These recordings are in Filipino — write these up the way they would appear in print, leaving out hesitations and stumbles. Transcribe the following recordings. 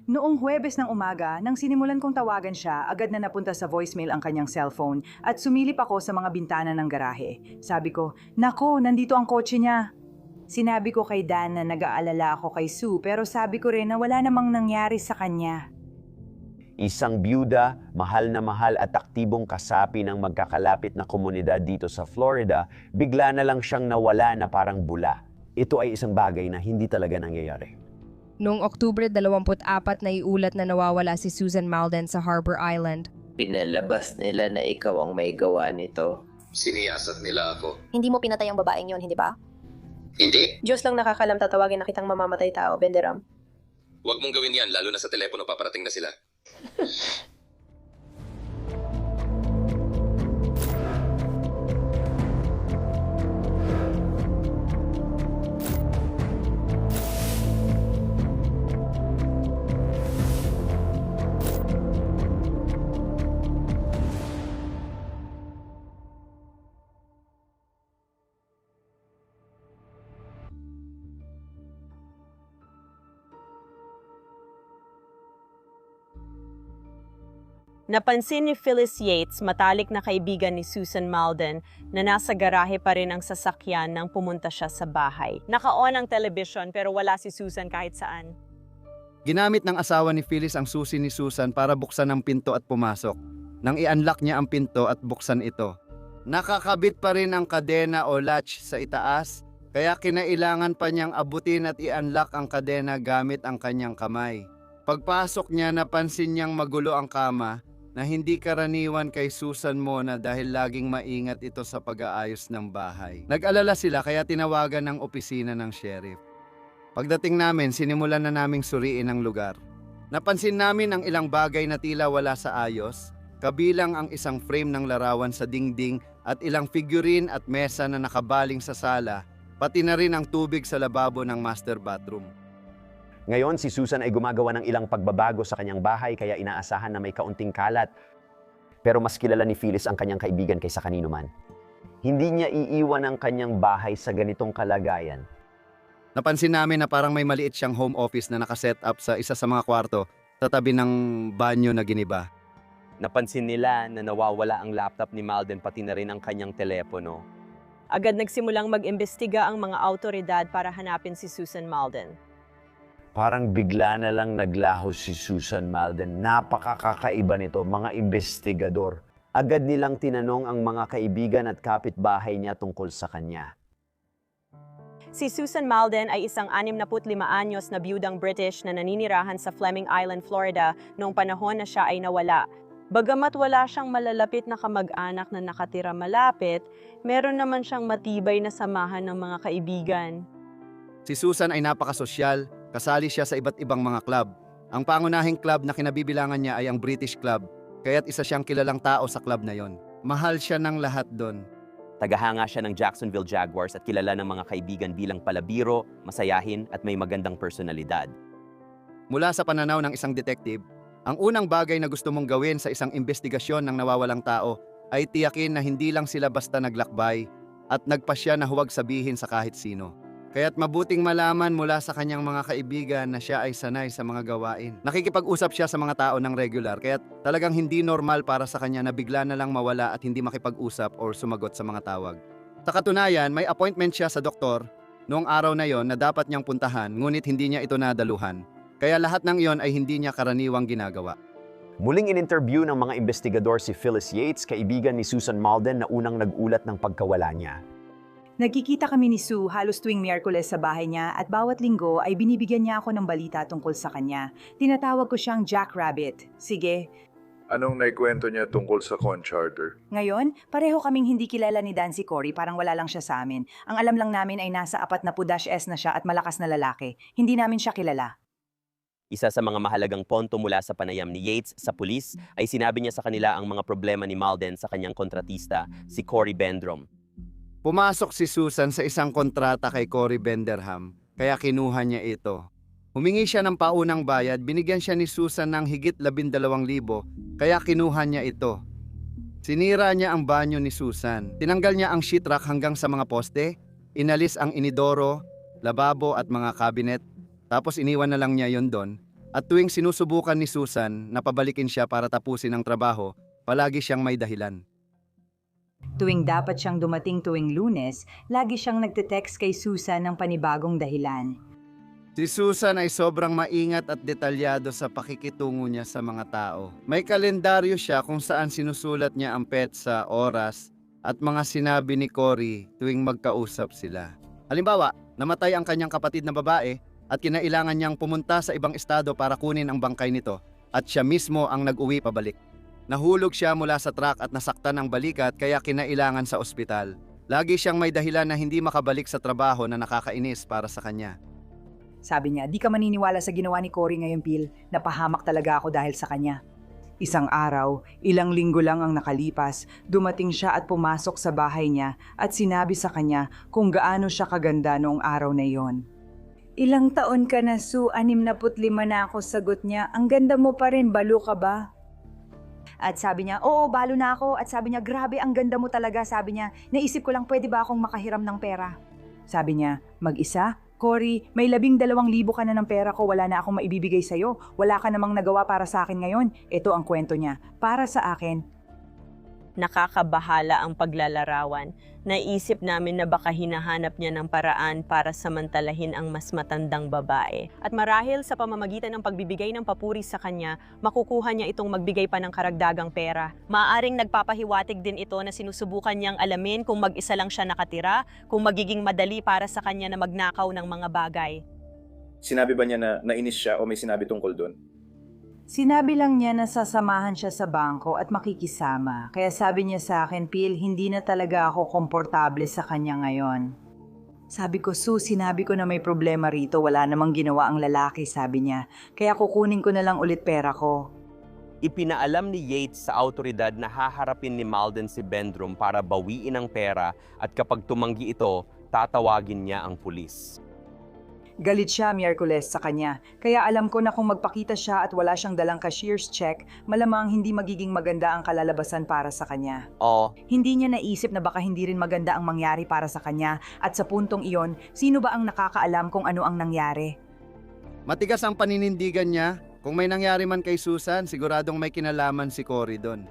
Noong Huwebes ng umaga, nang sinimulan kong tawagan siya, agad na napunta sa voicemail ang kanyang cellphone at sumilip ako sa mga bintana ng garahe. Sabi ko, "Nako, nandito ang kotse niya." Sinabi ko kay Dan na nag-aalala ako kay Sue pero sabi ko rin na wala namang nangyari sa kanya. Isang byuda, mahal at aktibong kasapi ng magkakalapit na komunidad dito sa Florida, bigla na lang siyang nawala na parang bula. Ito ay isang bagay na hindi talaga nangyayari. Noong Oktubre 24 na iulat na nawawala si Susan Malden sa Harbor Island. Pinalabas nila na ikaw ang may gawa nito. Siniyasat nila ako. Hindi mo pinatay ang babaeng yon, hindi ba? Hindi. Diyos lang nakakalam tatawagin na kitang mamamatay tao, Benderam. Huwag mong gawin yan, lalo na sa telepono paparating na sila. Napansin ni Phyllis Yates, matalik na kaibigan ni Susan Malden, na nasa garahe pa rin ang sasakyan nang pumunta siya sa bahay. Naka-on ang television pero wala si Susan kahit saan. Ginamit ng asawa ni Phyllis ang susi ni Susan para buksan ang pinto at pumasok. Nang i-unlock niya ang pinto at buksan ito, nakakabit pa rin ang kadena o latch sa itaas, kaya kinailangan pa niyang abutin at i-unlock ang kadena gamit ang kanyang kamay. Pagpasok niya, napansin niyang magulo ang kama, na hindi karaniwan kay Susan Mona dahil laging maingat ito sa pag-aayos ng bahay. Nag-alala sila kaya tinawagan ng opisina ng sheriff. Pagdating namin, sinimulan na naming suriin ang lugar. Napansin namin ang ilang bagay na tila wala sa ayos, kabilang ang isang frame ng larawan sa dingding at ilang figurine at mesa na nakabaling sa sala, pati na rin ang tubig sa lababo ng master bathroom. Ngayon, si Susan ay gumagawa ng ilang pagbabago sa kanyang bahay kaya inaasahan na may kaunting kalat. Pero mas kilala ni Phyllis ang kanyang kaibigan kaysa kanino man. Hindi niya iiwan ang kanyang bahay sa ganitong kalagayan. Napansin namin na parang may maliit siyang home office na nakaset up sa isa sa mga kwarto sa tabi ng banyo na giniba. Napansin nila na nawawala ang laptop ni Malden pati na rin ang kanyang telepono. Agad nagsimulang mag-imbestiga ang mga autoridad para hanapin si Susan Malden. Parang bigla na lang naglaho si Susan Malden. Napakakaiba nito, mga investigador. Agad nilang tinanong ang mga kaibigan at kapitbahay niya tungkol sa kanya. Si Susan Malden ay isang 65 anyos na biyudang British na naninirahan sa Fleming Island, Florida noong panahon na siya ay nawala. Bagamat wala siyang malalapit na kamag-anak na nakatira malapit, meron naman siyang matibay na samahan ng mga kaibigan. Si Susan ay napakasosyal. Kasali siya sa iba't ibang mga club. Ang pangunahing club na kinabibilangan niya ay ang British Club, kaya't isa siyang kilalang tao sa club na yon. Mahal siya ng lahat doon. Tagahanga siya ng Jacksonville Jaguars at kilala ng mga kaibigan bilang palabiro, masayahin at may magandang personalidad. Mula sa pananaw ng isang detective, ang unang bagay na gusto mong gawin sa isang investigasyon ng nawawalang tao ay tiyakin na hindi lang sila basta naglakbay at nagpasya na huwag sabihin sa kahit sino. Kaya't mabuting malaman mula sa kanyang mga kaibigan na siya ay sanay sa mga gawain. Nakikipag-usap siya sa mga tao ng regular, kaya't talagang hindi normal para sa kanya na bigla na lang mawala at hindi makipag-usap or sumagot sa mga tawag. Sa katunayan, may appointment siya sa doktor noong araw na yon na dapat niyang puntahan, ngunit hindi niya ito nadaluhan. Kaya lahat ng iyon ay hindi niya karaniwang ginagawa. Muling in-interview ng mga investigador si Phyllis Yates, kaibigan ni Susan Malden na unang nag-ulat ng pagkawala niya. Nagkikita kami ni Sue halos tuwing Miyerkules sa bahay niya at bawat linggo ay binibigyan niya ako ng balita tungkol sa kanya. Tinatawag ko siyang Jack Rabbit. Sige. Anong naikwento niya tungkol sa Concharter? Ngayon, pareho kaming hindi kilala ni Dan si Cory, parang wala lang siya sa amin. Ang alam lang namin ay nasa 40-S na siya at malakas na lalaki. Hindi namin siya kilala. Isa sa mga mahalagang ponto mula sa panayam ni Yates sa pulis ay sinabi niya sa kanila ang mga problema ni Malden sa kanyang kontratista, si Cory Bendrom. Pumasok si Susan sa isang kontrata kay Cory Benderham, kaya kinuha niya ito. Humingi siya ng paunang bayad, binigyan siya ni Susan ng higit 12,000, kaya kinuha niya ito. Sinira niya ang banyo ni Susan. Tinanggal niya ang sheetrock hanggang sa mga poste, inalis ang inidoro, lababo at mga cabinet, tapos iniwan na lang niya yon doon. At tuwing sinusubukan ni Susan na pabalikin siya para tapusin ang trabaho, palagi siyang may dahilan. Tuwing dapat siyang dumating tuwing Lunes, lagi siyang nagte-text kay Susan ng panibagong dahilan. Si Susan ay sobrang maingat at detalyado sa pakikitungo niya sa mga tao. May kalendaryo siya kung saan sinusulat niya ang petsa, oras, at mga sinabi ni Cory tuwing magkausap sila. Halimbawa, namatay ang kanyang kapatid na babae at kinailangan niyang pumunta sa ibang estado para kunin ang bangkay nito at siya mismo ang nag-uwi pabalik. Nahulog siya mula sa truck at nasaktan ang balikat kaya kinailangan sa ospital. Lagi siyang may dahilan na hindi makabalik sa trabaho na nakakainis para sa kanya. Sabi niya, di ka maniniwala sa ginawa ni Cory ngayon, Phil. Napahamak talaga ako dahil sa kanya. Isang araw, ilang linggo lang ang nakalipas, dumating siya at pumasok sa bahay niya at sinabi sa kanya kung gaano siya kaganda noong araw na iyon. Ilang taon ka na, Sue? 65 na ako, sagot niya. Ang ganda mo pa rin, balo ka ba? At sabi niya, oo, balo na ako. At sabi niya, grabe, ang ganda mo talaga. Sabi niya, naisip ko lang pwede ba akong makahiram ng pera? Sabi niya, mag-isa? Cory, may 12,000 ka na ng pera ko, wala na akong maibibigay sa'yo. Wala ka namang nagawa para sa akin ngayon. Ito ang kwento niya. Para sa akin, Nakakabahala ang paglalarawan. Naisip namin na baka hinahanap niya ng paraan para samantalahin ang mas matandang babae. At marahil sa pamamagitan ng pagbibigay ng papuri sa kanya, makukuha niya itong magbigay pa ng karagdagang pera. Maaring nagpapahiwatig din ito na sinusubukan niyang alamin kung mag-isa lang siya nakatira, kung magiging madali para sa kanya na magnakaw ng mga bagay. Sinabi ba niya na nainis siya o may sinabi tungkol doon? sinabi lang niya na sasamahan siya sa bangko at makikisama. Kaya sabi niya sa akin, Phil, hindi na talaga ako komportable sa kanya ngayon. Sabi ko, Sue, sinabi ko na may problema rito. Wala namang ginawa ang lalaki, sabi niya. Kaya kukunin ko na lang ulit pera ko. Ipinaalam ni Yates sa autoridad na haharapin ni Malden si Bendrum para bawiin ang pera at kapag tumanggi ito, tatawagin niya ang pulis. Galit siya Miyerkules sa kanya, kaya alam ko na kung magpakita siya at wala siyang dalang cashier's check, malamang hindi magiging maganda ang kalalabasan para sa kanya. Hindi niya naisip na baka hindi rin maganda ang mangyari para sa kanya at sa puntong iyon, sino ba ang nakakaalam kung ano ang nangyari? Matigas ang paninindigan niya. Kung may nangyari man kay Susan, siguradong may kinalaman si Cory doon.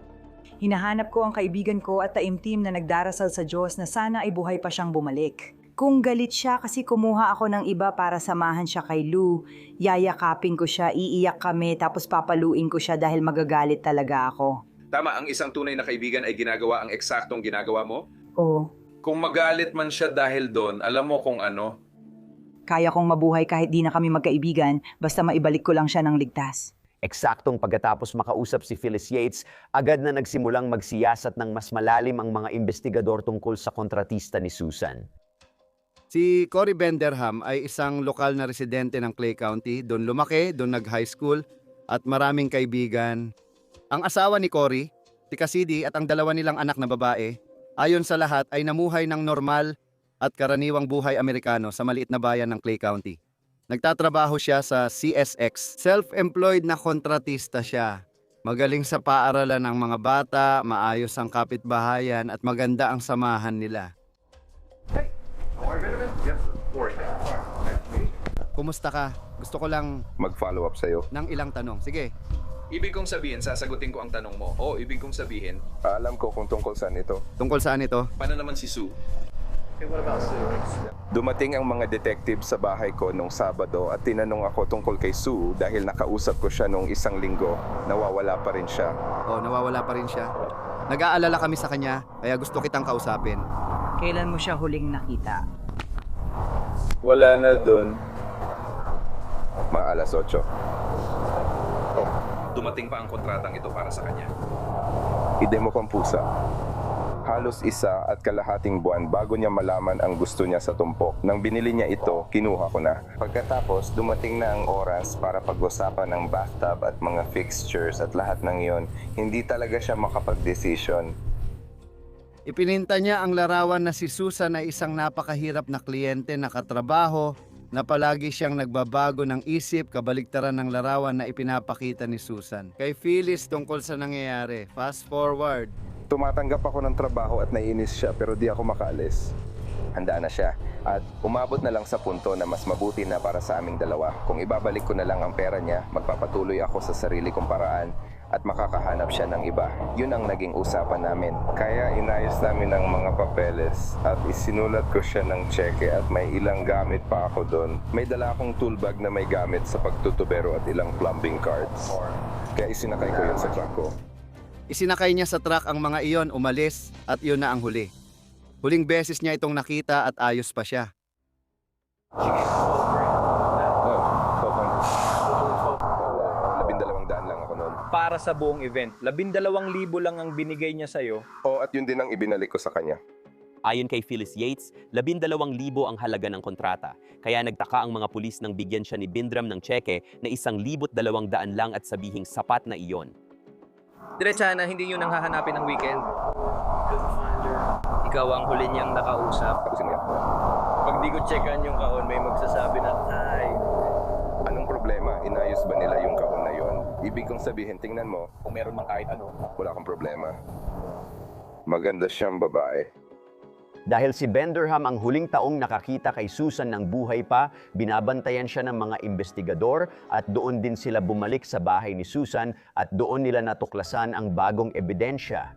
Hinahanap ko ang kaibigan ko at taimtim na nagdarasal sa Diyos na sana ay buhay pa siyang bumalik. Kung galit siya kasi kumuha ako ng iba para samahan siya kay Lou, yayakapin ko siya, iiyak kami, tapos papaluin ko siya dahil magagalit talaga ako. Tama, ang isang tunay na kaibigan ay ginagawa ang eksaktong ginagawa mo? Oo. Kung magalit man siya dahil doon, alam mo kung ano? Kaya kong mabuhay kahit di na kami magkaibigan, basta maibalik ko lang siya ng ligtas. Eksaktong pagkatapos makausap si Phyllis Yates, agad na nagsimulang magsiyasat ng mas malalim ang mga investigador tungkol sa kontratista ni Susan. Si Cory Benderham ay isang lokal na residente ng Clay County. Doon lumaki, doon nag-high school at maraming kaibigan. Ang asawa ni Cory, si Cassidy at ang dalawa nilang anak na babae, ayon sa lahat ay namuhay ng normal at karaniwang buhay Amerikano sa maliit na bayan ng Clay County. Nagtatrabaho siya sa CSX. Self-employed na kontratista siya. Magaling sa paaralan ng mga bata, maayos ang kapitbahayan at maganda ang samahan nila. Kumusta ka? Gusto ko lang mag-follow up sa'yo. ng ilang tanong. Sige. Ibig kong sabihin, sasagutin ko ang tanong mo. O ibig kong sabihin, Alam ko kung tungkol saan ito. Tungkol saan ito? paano naman si Sue? Dumating ang mga detective sa bahay ko nung Sabado at tinanong ako tungkol kay Sue dahil nakausap ko siya nung isang linggo. Nawawala pa rin siya. Nawawala pa rin siya. Nag-aalala kami sa kanya, kaya gusto kitang kausapin. Kailan mo siya huling nakita? Wala na doon. Mga alas 8. Dumating pa ang kontratang ito para sa kanya. Idemo pang pusa. Halos 1.5 buwan bago niya malaman ang gusto niya sa tumpok. Nang binili niya ito, kinuha ko na. Pagkatapos, dumating na ang oras para pag-usapan ng bathtub at mga fixtures at lahat ng iyon. Hindi talaga siya makapag-desisyon. Ipininta niya ang larawan na si Susan ay isang napakahirap na kliyente na katrabaho, na palagi siyang nagbabago ng isip, kabaligtaran ng larawan na ipinapakita ni Susan. Kay Phyllis tungkol sa nangyayari. Fast forward. Tumatanggap ako ng trabaho at naiinis siya pero di ako makaalis. handa na siya. At umabot na lang sa punto na mas mabuti na para sa aming dalawa. Kung ibabalik ko na lang ang pera niya, magpapatuloy ako sa sarili kong paraan at makakahanap siya ng iba. Yun ang naging usapan namin. Kaya inayos namin ang mga papeles at isinulat ko siya ng cheque at may ilang gamit pa ako doon. May dala akong tool bag na may gamit sa pagtutubero at ilang plumbing cards. Kaya isinakay ko yun sa truck ko. Isinakay niya sa truck ang mga iyon, umalis, at yun na ang huli. Huling beses niya itong nakita at ayos pa siya. Lang ako noon. Para sa buong event, 12,000 lang ang binigay niya sa'yo. At yun din ang ibinalik ko sa kanya. Ayon kay Phyllis Yates, 12,000 ang halaga ng kontrata. Kaya nagtaka ang mga pulis nang bigyan siya ni Bindram ng tseke na 1,200 lang at sabihing sapat na iyon. Diretsahan na hindi yun ang hahanapin ng weekend. Ikaw ang huli niyang nakausap. Pag di ko checkan yung kahon, may magsasabi na, ay, anong problema? Inayos ba nila yung kahon na yon? Ibig kong sabihin, tingnan mo, Kung meron man kahit ano. wala akong problema. Maganda siyang babae. Dahil si Benderham ang huling taong nakakita kay Susan ng buhay pa, binabantayan siya ng mga investigador at doon din sila bumalik sa bahay ni Susan at doon nila natuklasan ang bagong ebidensya.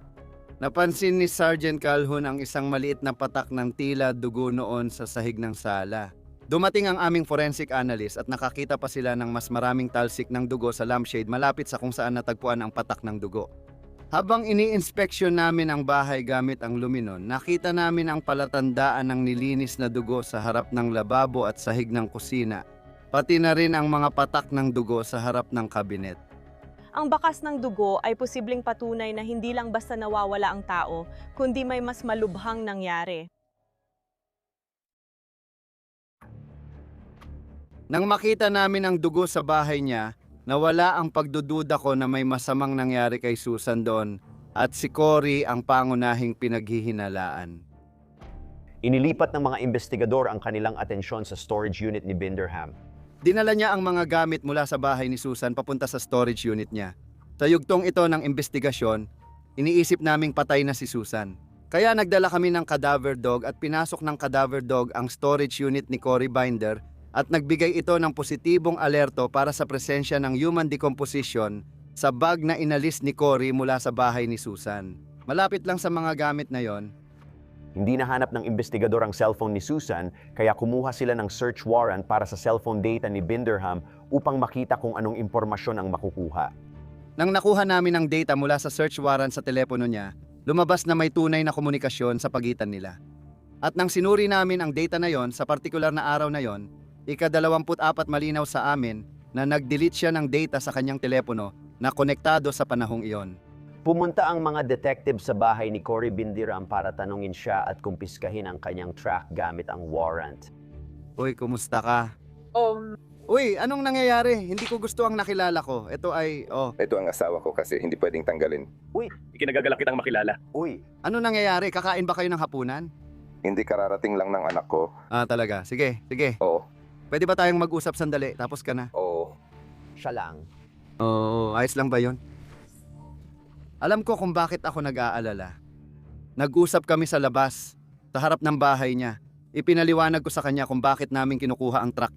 Napansin ni Sergeant Calhoun ang isang maliit na patak ng tila dugo noon sa sahig ng sala. Dumating ang aming forensic analyst at nakakita pa sila ng mas maraming talsik ng dugo sa lampshade malapit sa kung saan natagpuan ang patak ng dugo. Habang ini-inspeksyon namin ang bahay gamit ang luminon, nakita namin ang palatandaan ng nilinis na dugo sa harap ng lababo at sahig ng kusina, pati na rin ang mga patak ng dugo sa harap ng kabinet. Ang bakas ng dugo ay posibleng patunay na hindi lang basta nawawala ang tao, kundi may mas malubhang nangyari. Nang makita namin ang dugo sa bahay niya, nawala ang pagdududa ko na may masamang nangyari kay Susan doon at si Cory ang pangunahing pinaghihinalaan. Inilipat ng mga investigador ang kanilang atensyon sa storage unit ni Binderham. Dinala niya ang mga gamit mula sa bahay ni Susan papunta sa storage unit niya. Sa yugtong ito ng investigasyon, iniisip naming patay na si Susan. Kaya nagdala kami ng cadaver dog at pinasok ng cadaver dog ang storage unit ni Cory Binder at nagbigay ito ng positibong alerto para sa presensya ng human decomposition sa bag na inalis ni Cory mula sa bahay ni Susan. Malapit lang sa mga gamit na yon. Hindi nahanap ng investigador ang cellphone ni Susan, kaya kumuha sila ng search warrant para sa cellphone data ni Binderham upang makita kung anong impormasyon ang makukuha. Nang nakuha namin ang data mula sa search warrant sa telepono niya, lumabas na may tunay na komunikasyon sa pagitan nila. At nang sinuri namin ang data na yon sa partikular na araw na yon, ika-24 malinaw sa amin na nag-delete siya ng data sa kanyang telepono na konektado sa panahong iyon. Pumunta ang mga detective sa bahay ni Cory Binderham para tanungin siya at kumpiskahin ang kanyang track gamit ang warrant. Uy, kumusta ka? Uy, anong nangyayari? Hindi ko gusto ang nakilala ko. Ito ay, Ito ang asawa ko kasi hindi pwedeng tanggalin. Ikinagagalak kitang makilala. Uy, ano nangyayari? Kakain ba kayo ng hapunan? Hindi kararating lang ng anak ko. Talaga. Sige. Oo. Pwede ba tayong mag-usap sandali? Tapos ka na. Oo. siya lang. Oo, ayos lang ba yon? Alam ko kung bakit ako nag-aalala. Nag-usap kami sa labas, sa harap ng bahay niya. Ipinaliwanag ko sa kanya kung bakit namin kinukuha ang truck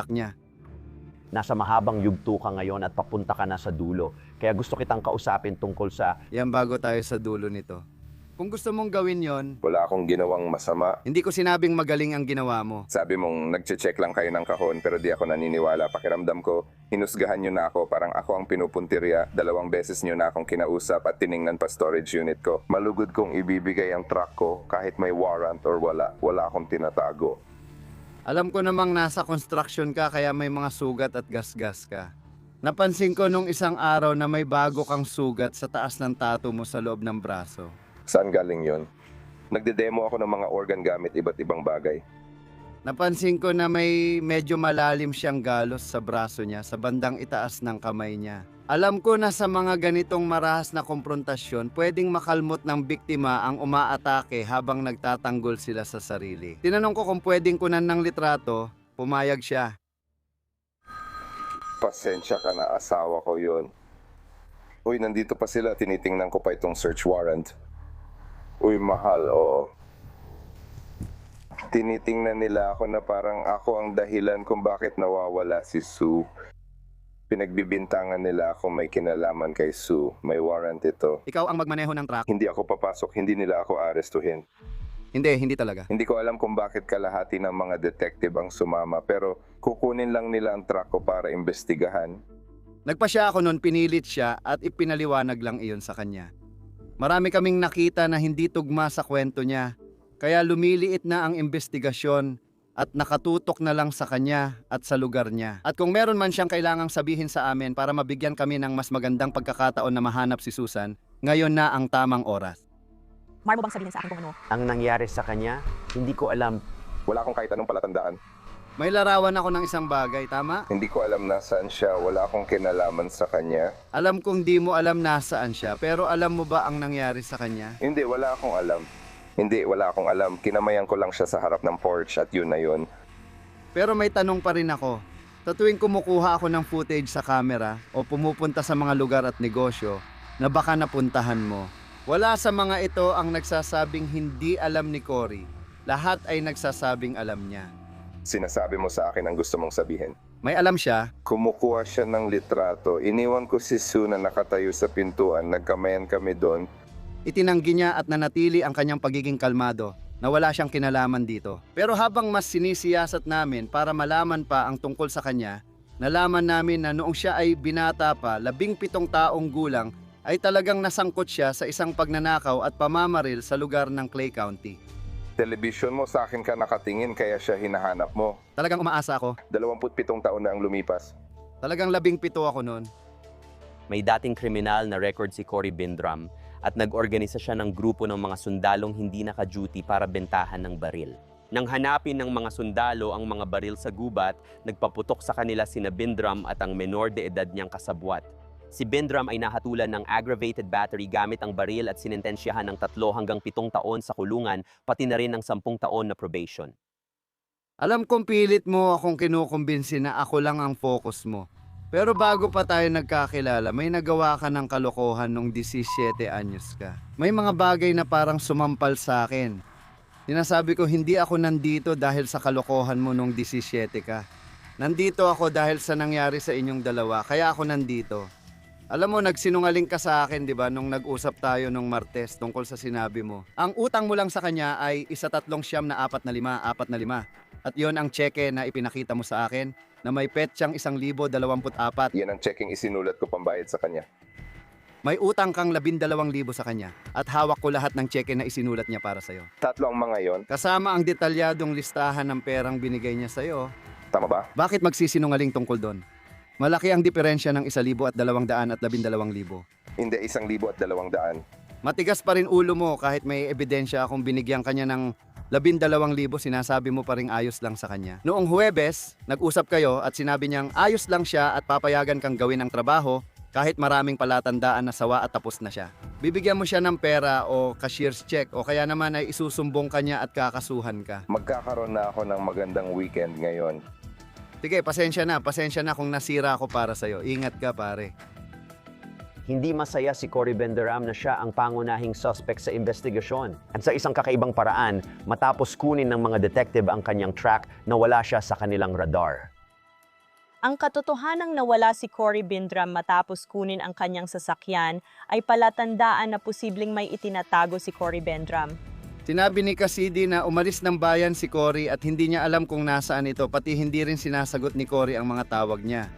niya. Nasa mahabang yugto ka ngayon at papunta ka na sa dulo. Kaya gusto kitang kausapin tungkol sa... Yan bago tayo sa dulo nito. Kung gusto mong gawin yon, Wala akong ginawang masama. hindi ko sinabing magaling ang ginawa mo. Sabi mong nagche-check lang kayo ng kahon pero di ako naniniwala. Pakiramdam ko, hinusgahan nyo na ako. Parang ako ang pinupuntirya. 2 beses nyo na akong kinausap at tiningnan pa storage unit ko. Malugod kong ibibigay ang truck ko kahit may warrant or wala. Wala akong tinatago. Alam ko namang nasa construction ka kaya may mga sugat at gasgas ka. Napansin ko nung isang araw na may bago kang sugat sa taas ng tattoo mo sa loob ng braso. Saan galing yon? Nagde-demo ako ng mga organ gamit iba't ibang bagay. Napansin ko na may medyo malalim siyang galos sa braso niya sa bandang itaas ng kamay niya. Alam ko na sa mga ganitong marahas na komprontasyon, pwedeng makalmot ng biktima ang umaatake habang nagtatanggol sila sa sarili. Tinanong ko kung pwedeng kunan ng litrato, pumayag siya. Pasensya ka na, asawa ko yon. Uy, nandito pa sila, tinitingnan ko pa itong search warrant. Uy, mahal, oo. Tinitingnan nila ako na parang ako ang dahilan kung bakit nawawala si Sue. Pinagbibintangan nila ako may kinalaman kay Sue. May warrant ito. Ikaw ang magmaneho ng truck. Hindi ako papasok, hindi nila ako arestuhin. Hindi talaga. Hindi ko alam kung bakit kalahati ng mga detective ang sumama pero kukunin lang nila ang truck ko para imbestigahan. Nagpa siya ako noon, pinilit siya at ipinaliwanag lang iyon sa kanya. Marami kaming nakita na hindi tugma sa kwento niya. Kaya lumiliit na ang investigasyon at nakatutok na lang sa kanya at sa lugar niya. At kung meron man siyang kailangang sabihin sa amin para mabigyan kami ng mas magandang pagkakataon na mahanap si Susan, ngayon na ang tamang oras. Mar mo bang sabihin sa akin kung ano? Ang nangyari sa kanya, hindi ko alam. Wala akong kahit anong palatandaan. May larawan ako ng isang bagay, tama? Hindi ko alam nasaan siya, wala akong kinalaman sa kanya. Alam kong di mo alam nasaan siya, pero alam mo ba ang nangyari sa kanya? Hindi, wala akong alam. Hindi, wala akong alam. Kinamayan ko lang siya sa harap ng porch at yun na yun. Pero may tanong pa rin ako. Sa tuwing kumukuha ako ng footage sa camera o pumupunta sa mga lugar at negosyo na baka napuntahan mo, wala sa mga ito ang nagsasabing hindi alam ni Cory. Lahat ay nagsasabing alam niya. Sinasabi mo sa akin ang gusto mong sabihin. May alam siya. Kumukuha siya ng litrato. Iniwan ko si Sue na nakatayo sa pintuan. Nagkamayan kami doon. Itinanggi niya at nanatili ang kanyang pagiging kalmado na wala siyang kinalaman dito. Pero habang mas sinisiyasat namin para malaman pa ang tungkol sa kanya, nalaman namin na noong siya ay binata pa, 17 taong gulang, ay talagang nasangkot siya sa isang pagnanakaw at pamamaril sa lugar ng Clay County. Television mo, sa akin ka nakatingin kaya siya hinahanap mo. Talagang umaasa ako. 27 taon na ang lumipas. Talagang 17 ako noon. May dating kriminal na record si Cory Bindram at nag-organisa siya ng grupo ng mga sundalong hindi naka-duty para bentahan ng baril. Nang hanapin ng mga sundalo ang mga baril sa gubat, nagpaputok sa kanila sina Bindram at ang menor de edad niyang kasabwat. Si Bindram ay nahatulan ng aggravated battery gamit ang baril at sinintensyahan ng 3 hanggang 7 taon sa kulungan, pati na rin ng 10 taon na probation. Alam kong pilit mo akong kinukumbinsi na ako lang ang focus mo. Pero bago pa tayo nagkakilala, may nagawa ka ng kalokohan nung 17 anyos ka. May mga bagay na parang sumampal sa akin. Sinasabi ko hindi ako nandito dahil sa kalokohan mo nung 17 ka. Nandito ako dahil sa nangyari sa inyong dalawa, kaya ako nandito. Alam mo, nagsinungaling ka sa akin, di ba, nung nag-usap tayo nung Martes tungkol sa sinabi mo. Ang utang mo lang sa kanya ay 1,345 na 5. At yon ang tseke na ipinakita mo sa akin na may petsyang 1,024. Yan ang checking isinulat ko pambayad sa kanya. May utang kang 12,000 sa kanya at hawak ko lahat ng tseke na isinulat niya para sa'yo. 3 ang mga yon. Kasama ang detalyadong listahan ng perang binigay niya sa'yo. Tama ba? Bakit magsisinungaling tungkol doon? Malaki ang diferensya ng 1,200 at 12,000. Hindi, 1,200. Matigas pa rin ulo mo kahit may ebidensya akong binigyan kanya ng 12,000, sinasabi mo pa rin ayos lang sa kanya. Noong Huwebes, nag-usap kayo at sinabi niyang ayos lang siya at papayagan kang gawin ang trabaho kahit maraming palatandaan na sawa at tapos na siya. Bibigyan mo siya ng pera o cashier's check o kaya naman ay isusumbong kanya at kakasuhan ka. Magkakaroon na ako ng magandang weekend ngayon. Sige, pasensya na kung nasira ako para sa'yo. Ingat ka, pare. Hindi masaya si Cory Bindram na siya ang pangunahing suspect sa investigasyon. At sa isang kakaibang paraan, matapos kunin ng mga detective ang kanyang track, nawala siya sa kanilang radar. Ang katotohanang nawala si Cory Bindram matapos kunin ang kanyang sasakyan ay palatandaan na posibleng may itinatago si Cory Bindram. Sinabi ni Cassidy na umalis ng bayan si Cory at hindi niya alam kung nasaan ito, pati hindi rin sinasagot ni Cory ang mga tawag niya.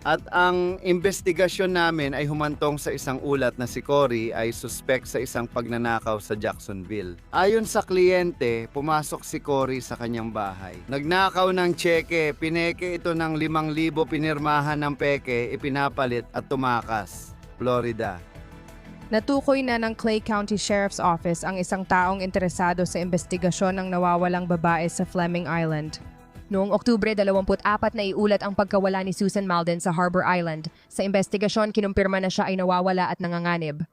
At ang investigasyon namin ay humantong sa isang ulat na si Cory ay suspect sa isang pagnanakaw sa Jacksonville. Ayon sa kliyente, pumasok si Cory sa kanyang bahay. Nagnakaw ng tseke, pineke ito ng 5,000, pinirmahan ng peke, ipinapalit at tumakas. Florida. Natukoy na ng Clay County Sheriff's Office ang isang taong interesado sa investigasyon ng nawawalang babae sa Fleming Island. Noong Oktubre 24 na iulat ang pagkawala ni Susan Malden sa Harbor Island. Sa investigasyon, kinumpirma na siya ay nawawala at nanganganib.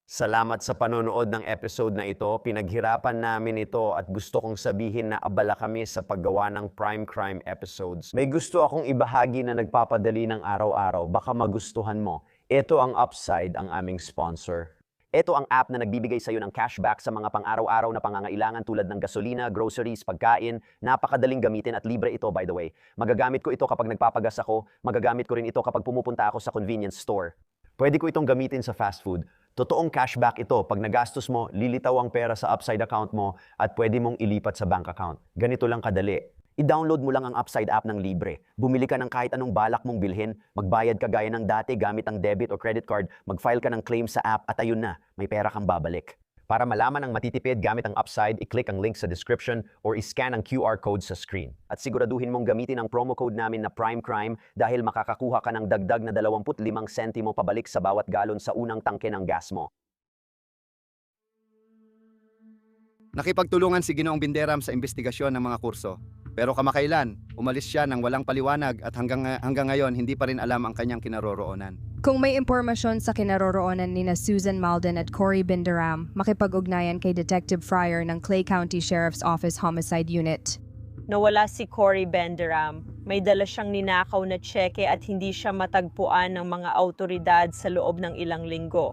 Salamat sa panonood ng episode na ito. Pinaghirapan namin ito at gusto kong sabihin na abala kami sa paggawa ng Prime Crime episodes. May gusto akong ibahagi na nagpapadali ng araw-araw. Baka magustuhan mo. Ito ang Upside, ang aming sponsor. Ito ang app na nagbibigay sa iyo ng cashback sa mga pang-araw-araw na pangangailangan tulad ng gasolina, groceries, pagkain. Napakadaling gamitin at libre ito, by the way. Magagamit ko ito kapag nagpapagas ako, magagamit ko rin ito kapag pumupunta ako sa convenience store. Pwede ko itong gamitin sa fast food. Totoong cashback ito. Pag nagastos mo, lilitaw ang pera sa Upside account mo at pwede mong ilipat sa bank account. Ganito lang kadali. I-download mo lang ang Upside app ng libre. Bumili ka ng kahit anong balak mong bilhin, magbayad ka gaya ng dati gamit ang debit o credit card, mag-file ka ng claim sa app at ayun na, may pera kang babalik. Para malaman ang matitipid gamit ang Upside, i-click ang link sa description or i-scan ang QR code sa screen. At siguraduhin mong gamitin ang promo code namin na PrimeCrime dahil makakakuha ka ng dagdag na 25 sentimo pabalik sa bawat galon sa unang tangke ng gas mo. Nakipagtulungan si Ginoong Binderam sa investigasyon ng mga kurso. Pero kamakailan, umalis siya ng walang paliwanag at hanggang ngayon hindi pa rin alam ang kanyang kinaroroonan. Kung may impormasyon sa kinaroroonan ni na Susan Malden at Cory Binderam, makipag-ugnayan kay Detective Fryer ng Clay County Sheriff's Office Homicide Unit. Nawala si Cory Binderam. May dala siyang ninakaw na tseke at hindi siya matagpuan ng mga autoridad sa loob ng ilang linggo.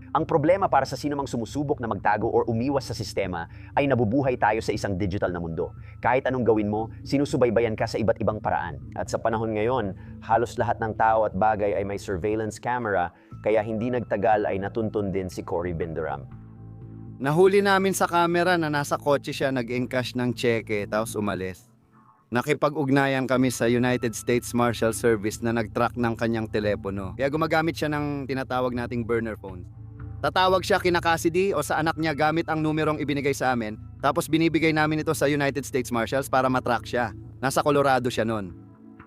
Ang problema para sa sinumang sumusubok na magtago or umiwas sa sistema ay nabubuhay tayo sa isang digital na mundo. Kahit anong gawin mo, sinusubaybayan ka sa iba't ibang paraan. At sa panahon ngayon, halos lahat ng tao at bagay ay may surveillance camera, kaya hindi nagtagal ay natuntun din si Cory Binderam. Nahuli namin sa camera na nasa kotse siya nag-encash ng tseke tapos umalis. Nakipag-ugnayan kami sa United States Marshal Service na nag-track ng kanyang telepono. Kaya gumagamit siya ng tinatawag nating burner phone. Tatawag siya kina Cassidy o sa anak niya gamit ang numerong ibinigay sa amin, tapos binibigay namin ito sa United States Marshals para matrack siya. Nasa Colorado siya noon.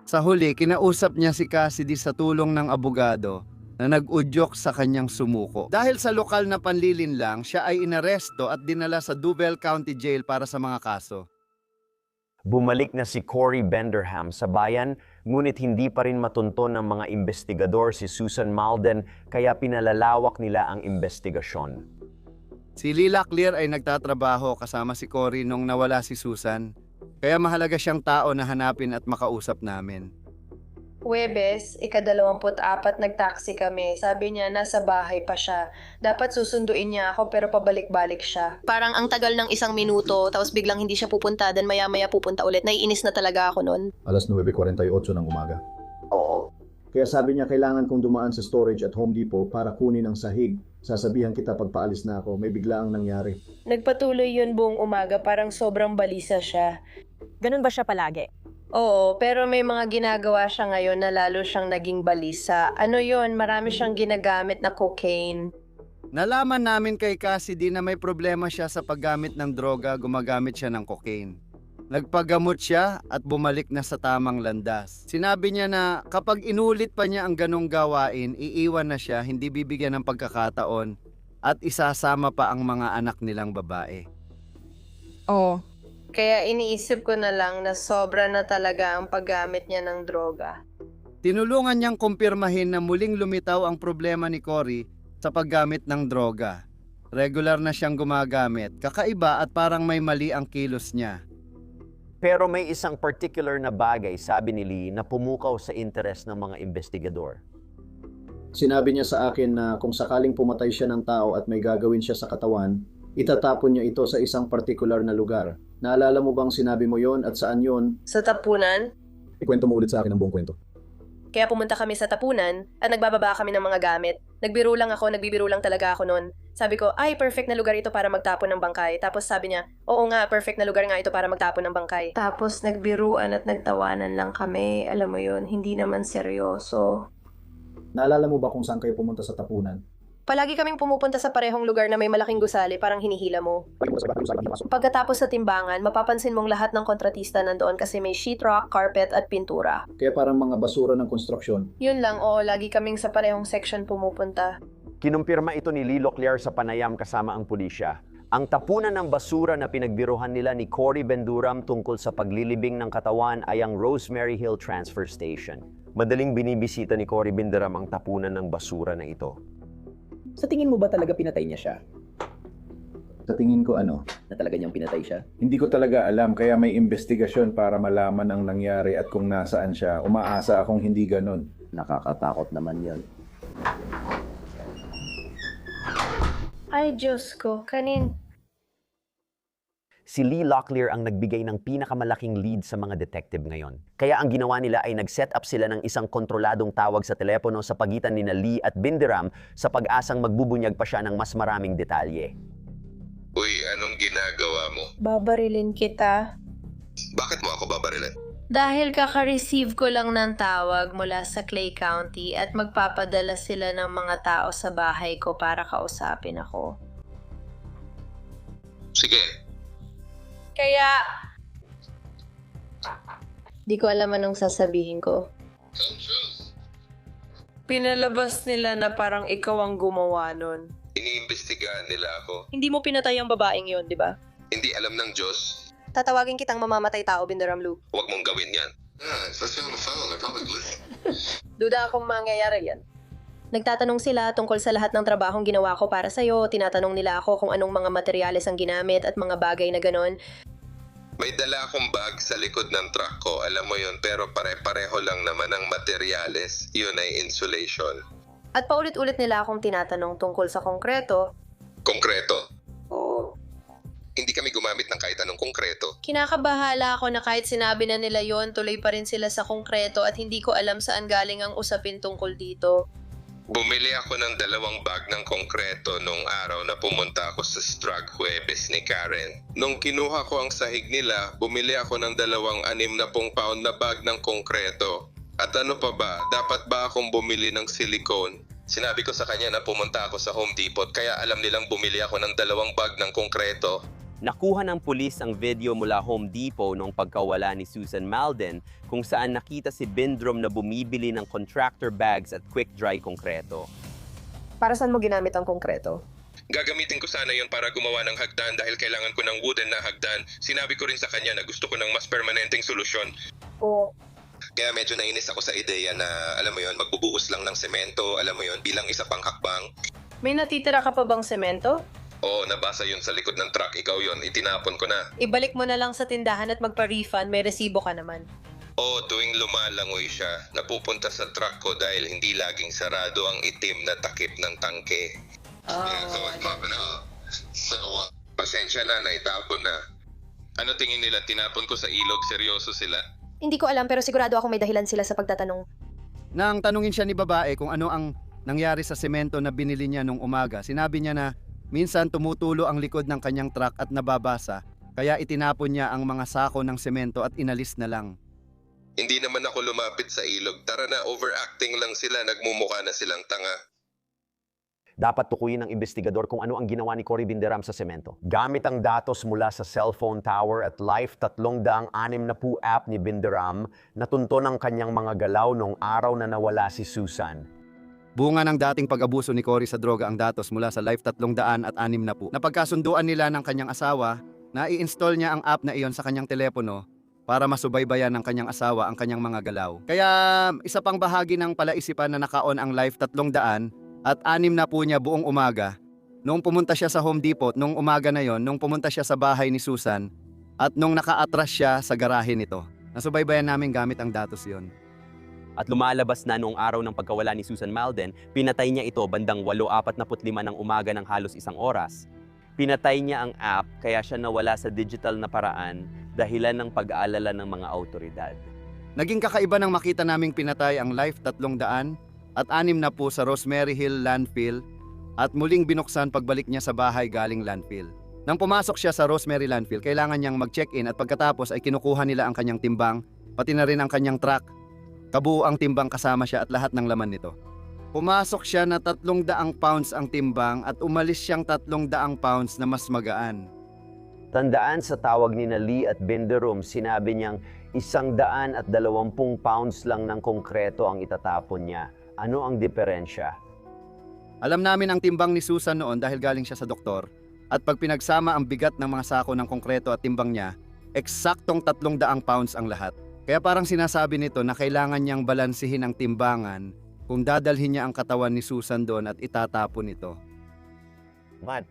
Sa huli, kinausap niya si Cassidy sa tulong ng abogado na nag-udyok sa kanyang sumuko. Dahil sa lokal na panlilinlang, siya ay inaresto at dinala sa Duval County Jail para sa mga kaso. Bumalik na si Cory Binderam sa bayan, ngunit hindi pa rin matunton ng mga investigador si Susan Malden kaya pinalalawak nila ang investigasyon. Si Lila Clear ay nagtatrabaho kasama si Cory nung nawala si Susan, kaya mahalaga siyang tao na hanapin at makausap namin. Huwebes, ika-24 nagtaksi kami. Sabi niya nasa bahay pa siya. Dapat susunduin niya ako pero pabalik-balik siya. Parang ang tagal ng 1 minuto, tapos biglang hindi siya pupunta, then maya-maya pupunta ulit. Naiinis na talaga ako nun. Alas 9:48 ng umaga. Oo. Kaya sabi niya kailangan kong dumaan sa storage at Home Depot para kunin ang sahig. Sasabihan kita pagpaalis na ako, may biglaang nangyari. Nagpatuloy yun buong umaga, parang sobrang balisa siya. Ganun ba siya palagi? Oo, pero may mga ginagawa siya ngayon na lalo siyang naging balisa. Ano yun? Marami siyang ginagamit na cocaine. Nalaman namin kay Cassidy na may problema siya sa paggamit ng droga, gumagamit siya ng cocaine. Nagpagamot siya at bumalik na sa tamang landas. Sinabi niya na kapag inulit pa niya ang ganong gawain, iiwan na siya, hindi bibigyan ng pagkakataon at isasama pa ang mga anak nilang babae. Oo. Kaya iniisip ko na lang na sobra na talaga ang paggamit niya ng droga. Tinulungan niyang kumpirmahin na muling lumitaw ang problema ni Cory sa paggamit ng droga. Regular na siyang gumagamit, kakaiba at parang may mali ang kilos niya. Pero may isang particular na bagay, sabi ni Lee, na pumukaw sa interes ng mga investigador. Sinabi niya sa akin na kung sakaling pumatay siya ng tao at may gagawin siya sa katawan, itatapon niya ito sa isang partikular na lugar. Naalala mo bang sinabi mo yon at saan yon? Sa tapunan? Ikwento mo ulit sa akin ang buong kwento. Kaya pumunta kami sa tapunan at nagbababa kami ng mga gamit. Nagbibiro lang talaga ako noon. Sabi ko, ay, perfect na lugar ito para magtapon ng bangkay. Tapos sabi niya, oo nga, perfect na lugar nga ito para magtapon ng bangkay. Tapos nagbiruan at nagtawanan lang kami. Alam mo yun, hindi naman seryoso. Naalala mo ba kung saan kayo pumunta sa tapunan? Palagi kaming pumupunta sa parehong lugar na may malaking gusali, parang hinihila mo. Pagkatapos sa timbangan, mapapansin mong lahat ng kontratista nandoon kasi may sheetrock, carpet at pintura. Kaya parang mga basura ng konstruksyon. Yun lang, oo, lagi kaming sa parehong section pumupunta. Kinumpirma ito ni Lee Locklear sa panayam kasama ang pulisya. Ang tapunan ng basura na pinagbiruhan nila ni Cory Binderam tungkol sa paglilibing ng katawan ay ang Rosemary Hill Transfer Station. Madaling binibisita ni Cory Binderam ang tapunan ng basura na ito. Sa tingin mo ba talaga pinatay niya siya? Sa tingin ko ano? Na talaga niyang pinatay siya? Hindi ko talaga alam kaya may investigasyon para malaman ang nangyari at kung nasaan siya. Umaasa akong hindi ganun. Nakakatakot naman yon. Ay, Diyos ko. Si Lee Locklear ang nagbigay ng pinakamalaking lead sa mga detective ngayon. Kaya ang ginawa nila ay nag-set up sila ng isang kontroladong tawag sa telepono sa pagitan nina Lee at Binderam sa pag-asang magbubunyag pa siya ng mas maraming detalye. Uy, anong ginagawa mo? Babarilin kita. Bakit mo ako babarilin? Dahil kaka-receive ko lang ng tawag mula sa Clay County at magpapadala sila ng mga tao sa bahay ko para kausapin ako. Sige. Kaya... Di ko alam anong sasabihin ko. Pinalabas nila na parang ikaw ang gumawa nun. Iniimbestigahan nila ako. Hindi mo pinatay ang babaeng yon, di ba? Hindi alam ng Diyos. Tatawagin kitang mamamatay tao, Binderam Lu. Huwag mong gawin yan. Especially on the phone, they're probably Duda akong mangyayari yan. Nagtatanong sila tungkol sa lahat ng trabahong ginawa ko para sa'yo. Tinatanong nila ako kung anong mga materyales ang ginamit at mga bagay na ganon. May dala akong bag sa likod ng truck ko, alam mo yun, pero pare-pareho lang naman ang materyales. Yun ay insulation. At paulit-ulit nila akong tinatanong tungkol sa konkreto. Konkreto? Oo. Hindi kami gumamit ng kahit anong konkreto. Kinakabahala ako na kahit sinabi na nila yon, tuloy pa rin sila sa konkreto at hindi ko alam saan galing ang usapin tungkol dito. Bumili ako ng 2 bag ng konkreto nung araw na pumunta ako sa Strag Huwebes ni Karen. Nung kinuha ko ang sahig nila, bumili ako ng 60 pound na bag ng konkreto. At ano pa ba, dapat ba akong bumili ng silicone? Sinabi ko sa kanya na pumunta ako sa Home Depot kaya alam nilang bumili ako ng 2 bag ng konkreto. Nakuha ng pulis ang video mula Home Depot noong pagkawala ni Susan Malden kung saan nakita si Bindram na bumibili ng contractor bags at quick-dry konkreto. Para saan mo ginamit ang konkreto? Gagamitin ko sana yon para gumawa ng hagdan dahil kailangan ko ng wooden na hagdan. Sinabi ko rin sa kanya na gusto ko ng mas permanenteng solusyon. Oo. Kaya medyo nainis ako sa ideya na, alam mo yon, magbubuhos lang ng semento, alam mo yon, bilang isa pang hakbang. May natitira ka pa bang semento? Oo, nabasa yun sa likod ng truck. Ikaw yon, itinapon ko na. Ibalik mo na lang sa tindahan at magpa-refund, may resibo ka naman. Oo, tuwing lumalangoy siya, napupunta sa truck ko dahil hindi laging sarado ang itim na takip ng tangke. Pasensya na, naitapon na. Ano tingin nila, tinapon ko sa ilog, seryoso sila? Hindi ko alam pero sigurado ako may dahilan sila sa pagtatanong. Nang tanungin siya ni babae kung ano ang nangyari sa semento na binili niya nung umaga, sinabi niya na minsan tumutulo ang likod ng kanyang truck at nababasa, kaya itinapon niya ang mga sako ng semento at inalis na lang. Hindi naman ako lumapit sa ilog. Tara na, overacting lang sila, nagmumukha na silang tanga. Dapat tukuyin ng investigador kung ano ang ginawa ni Cory Binderam sa semento. Gamit ang datos mula sa cellphone tower at Life 360 app ni Binderam, natunto ng kanyang mga galaw nung araw na nawala si Susan. Bunga ng dating pag-abuso ni Cory sa droga ang datos mula sa Life 360. Napagkasunduan nila ng kanyang asawa na i-install niya ang app na iyon sa kanyang telepono para masubaybayan ng kanyang asawa ang kanyang mga galaw. Kaya isa pang bahagi ng palaisipan na naka-on ang Life 360 at 60 niya buong umaga. Nung pumunta siya sa Home Depot, nung umaga na yon, nung pumunta siya sa bahay ni Susan, at nung naka-atras siya sa garahe nito. Nasubaybayan namin gamit ang datos yon. At lumalabas na noong araw ng pagkawala ni Susan Malden, pinatay niya ito bandang 8:45 ng umaga ng halos 1 oras. Pinatay niya ang app kaya siya nawala sa digital na paraan dahilan ng pag-aalala ng mga awtoridad. Naging kakaiba nang makita naming pinatay ang Life 360 at 60 sa Rosemary Hill Landfill at muling binuksan pagbalik niya sa bahay galing landfill. Nang pumasok siya sa Rosemary Landfill, kailangan niyang mag-check-in at pagkatapos ay kinukuha nila ang kanyang timbang, pati na rin ang kanyang truck. Kabuuang timbang kasama siya at lahat ng laman nito. Pumasok siya na 300 pounds ang timbang at umalis siyang 300 pounds na mas magaan. Tandaan sa tawag ni Lee at Binderam, sinabi niyang 120 pounds lang ng konkreto ang itatapon niya. Ano ang diferensya? Alam namin ang timbang ni Susan noon dahil galing siya sa doktor at pag pinagsama ang bigat ng mga sako ng konkreto at timbang niya, eksaktong 300 pounds ang lahat. Kaya parang sinasabi nito na kailangan niyang balansihin ang timbangan kung dadalhin niya ang katawan ni Susan doon at itatapon ito.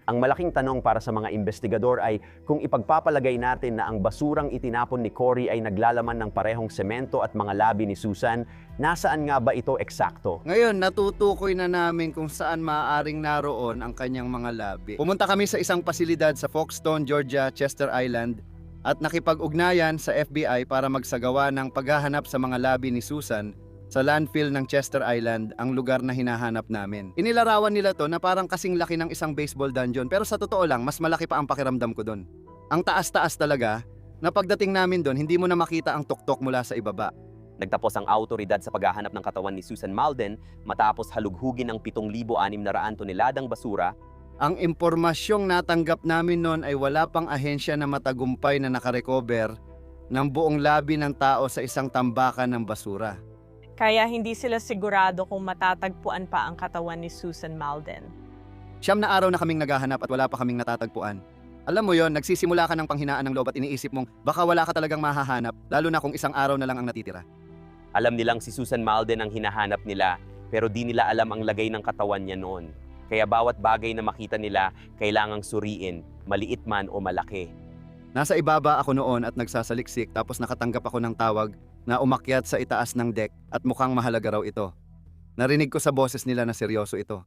Ang malaking tanong para sa mga investigador ay kung ipagpapalagay natin na ang basurang itinapon ni Cory ay naglalaman ng parehong semento at mga labi ni Susan, nasaan nga ba ito eksakto? Ngayon, natutukoy na namin kung saan maaaring naroon ang kanyang mga labi. Pumunta kami sa isang pasilidad sa Folkestone, Georgia, Chester Island at nakipag-ugnayan sa FBI para magsagawa ng paghahanap sa mga labi ni Susan sa landfill ng Chester Island, ang lugar na hinahanap namin. Inilarawan nila to na parang kasing laki ng isang baseball dungeon, pero sa totoo lang, mas malaki pa ang pakiramdam ko doon. Ang taas-taas talaga, na pagdating namin doon, hindi mo na makita ang tuktok mula sa ibaba. Nagtapos ang autoridad sa paghahanap ng katawan ni Susan Malden matapos halughugin ng 7,600 toneladang basura. Ang impormasyong natanggap namin noon ay wala pang ahensya na matagumpay na nakarecover ng buong labi ng tao sa isang tambakan ng basura. Kaya hindi sila sigurado kung matatagpuan pa ang katawan ni Susan Malden. 9 na araw na kaming naghahanap at wala pa kaming natatagpuan. Alam mo yon, nagsisimula ka ng panghinaan ng loob at iniisip mong baka wala ka talagang mahahanap, lalo na kung 1 araw na lang ang natitira. Alam nilang si Susan Malden ang hinahanap nila, pero di nila alam ang lagay ng katawan niya noon. Kaya bawat bagay na makita nila, kailangang suriin, maliit man o malaki. Nasa ibaba ako noon at nagsasaliksik, tapos nakatanggap ako ng tawag na umakyat sa itaas ng deck at mukhang mahalaga raw ito. Narinig ko sa boses nila na seryoso ito.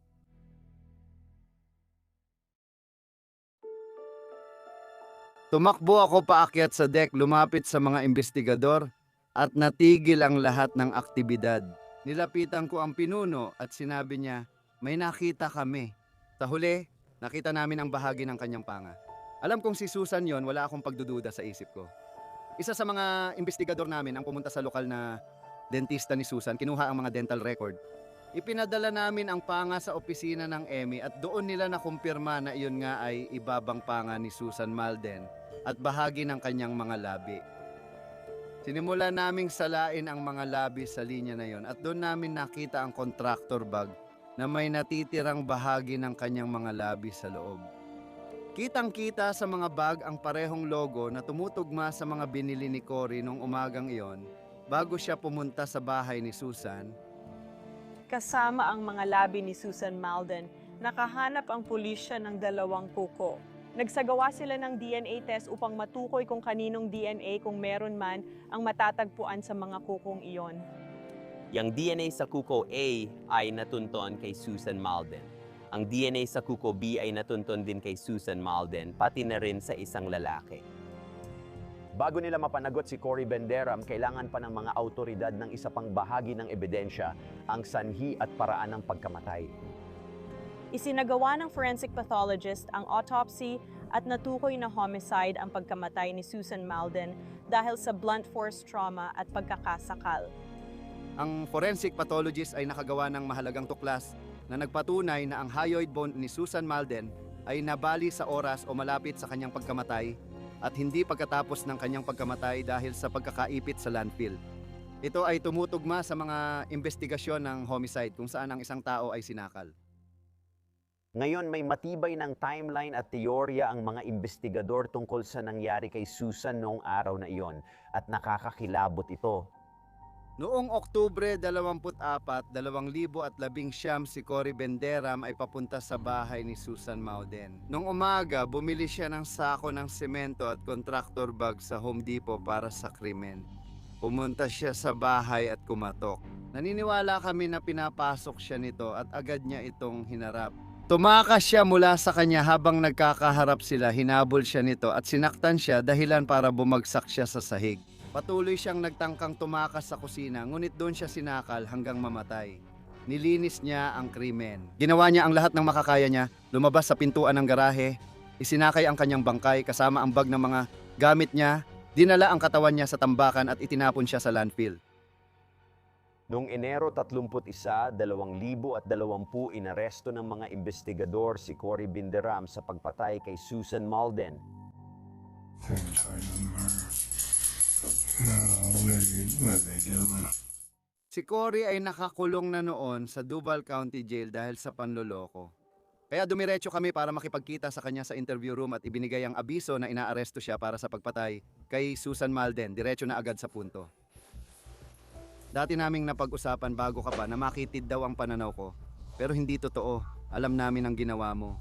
Tumakbo ako paakyat sa deck, lumapit sa mga investigador at natigil ang lahat ng aktibidad. Nilapitan ko ang pinuno at sinabi niya, may nakita kami. Sa huli, nakita namin ang bahagi ng kanyang panga. Alam kong si Susan yon, wala akong pagdududa sa isip ko. Isa sa mga investigador namin ang pumunta sa lokal na dentista ni Susan, kinuha ang mga dental record. Ipinadala namin ang panga sa opisina ng Emmy at doon nila nakumpirma na iyon nga ay ibabang panga ni Susan Malden at bahagi ng kanyang mga labi. Sinimulan naming salain ang mga labi sa linya na iyon at doon namin nakita ang contractor bag na may natitirang bahagi ng kanyang mga labi sa loob. Kitang-kita sa mga bag ang parehong logo na tumutugma sa mga binili ni Cory nung umagang iyon bago siya pumunta sa bahay ni Susan. Kasama ang mga labi ni Susan Malden, nakahanap ang pulisya ng 2 kuko. Nagsagawa sila ng DNA test upang matukoy kung kaninong DNA kung meron man ang matatagpuan sa mga kukong iyon. Yang DNA sa kuko A ay natunton kay Susan Malden. Ang DNA sa kuko B ay natunton din kay Susan Malden, pati na rin sa isang lalaki. Bago nila mapanagot si Cory Benderam, kailangan pa ng mga autoridad ng isa pang bahagi ng ebidensya, ang sanhi at paraan ng pagkamatay. Isinagawa ng forensic pathologist ang autopsy at natukoy na homicide ang pagkamatay ni Susan Malden dahil sa blunt force trauma at pagkakasakal. Ang forensic pathologist ay nakagawa ng mahalagang tuklas na nagpatunay na ang hyoid bone ni Susan Malden ay nabali sa oras o malapit sa kanyang pagkamatay at hindi pagkatapos ng kanyang pagkamatay dahil sa pagkakaipit sa landfill. Ito ay tumutugma sa mga investigasyon ng homicide kung saan ang isang tao ay sinakal. Ngayon may matibay ng timeline at teorya ang mga investigador tungkol sa nangyari kay Susan noong araw na iyon at nakakakilabot ito. Noong Oktubre 24, 2019, si Cory Benderam ay papunta sa bahay ni Susan Malden. Noong umaga, bumili siya ng sako ng semento at contractor bag sa Home Depot para sa krimen. Pumunta siya sa bahay at kumatok. Naniniwala kami na pinapasok siya nito at agad niya itong hinarap. Tumakas siya mula sa kanya habang nagkakaharap sila, hinabol siya nito at sinaktan siya dahilan para bumagsak siya sa sahig. Patuloy siyang nagtangkang tumakas sa kusina, ngunit doon siya sinakal hanggang mamatay. Nilinis niya ang krimen. Ginawa niya ang lahat ng makakaya niya, lumabas sa pintuan ng garahe, isinakay ang kanyang bangkay kasama ang bag ng mga gamit niya, dinala ang katawan niya sa tambakan at itinapon siya sa landfill. Noong Enero 31, 2020, inaresto ng mga investigador si Cory Benderam sa pagpatay kay Susan Malden. Si Cory ay nakakulong na noon sa Duval County Jail dahil sa panloloko. Kaya dumiretso kami para makipagkita sa kanya sa interview room at ibinigay ang abiso na inaaresto siya para sa pagpatay kay Susan Malden. Diretso na agad sa punto. Dati naming napag-usapan bago ka pa na makitid daw ang pananaw ko. Pero hindi totoo. Alam namin ang ginawa mo.